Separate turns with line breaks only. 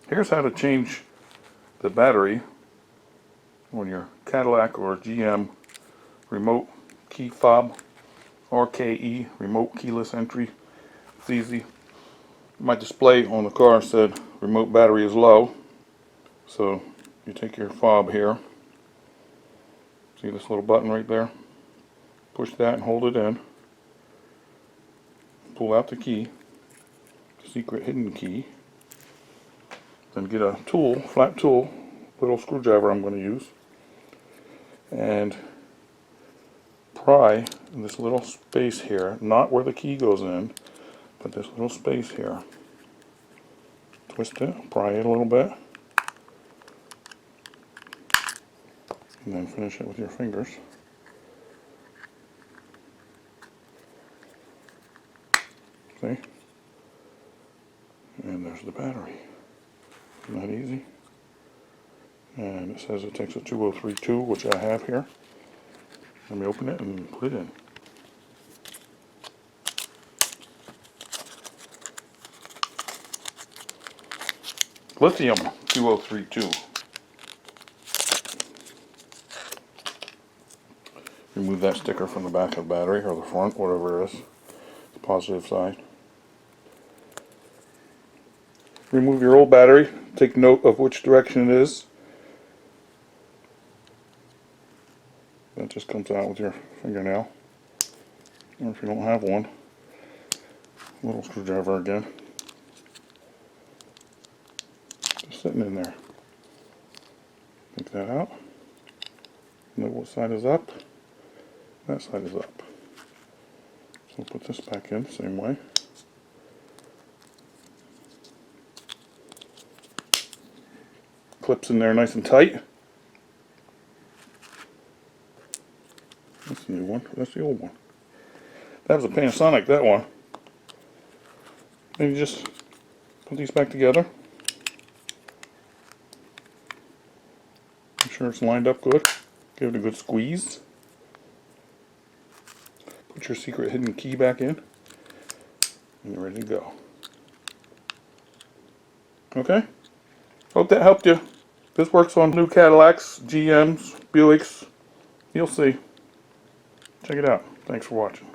Here's how to change the battery on your Cadillac or GM remote key fob, RKE, remote keyless entry. It's easy. My display on the car said remote battery is low. So you take your fob here. See this little button right there? Push that and hold it in. Pull out the key, secret hidden key. Then get a tool, flat tool, little screwdriver I'm going to use, and pry in this little space here, not where the key goes in, but this little space here. Twist it, pry it a little bit, and then finish it with your fingers. See? And there's the battery. Isn't that easy? And it says it takes a 2032, which I have here. Let me open it and put it in. Lithium 2032. Remove that sticker from the back of the battery, or the front, whatever it is. The positive side. Remove your old battery. Take note of which direction it is. That just comes out with your fingernail. Or if you don't have one, little screwdriver again. Just sitting in there. Take that out. Know what side is up. That side is up. So we'll put this back in the same way. Clips in there nice and tight. That's the new one. That's the old one. That was a Panasonic, that one. Then you just put these back together. Make sure it's lined up good. Give it a good squeeze. Put your secret hidden key back in. And you're ready to go. Okay? Hope that helped you. This works on new Cadillacs, GMs, Buicks. You'll see. Check it out. Thanks for watching.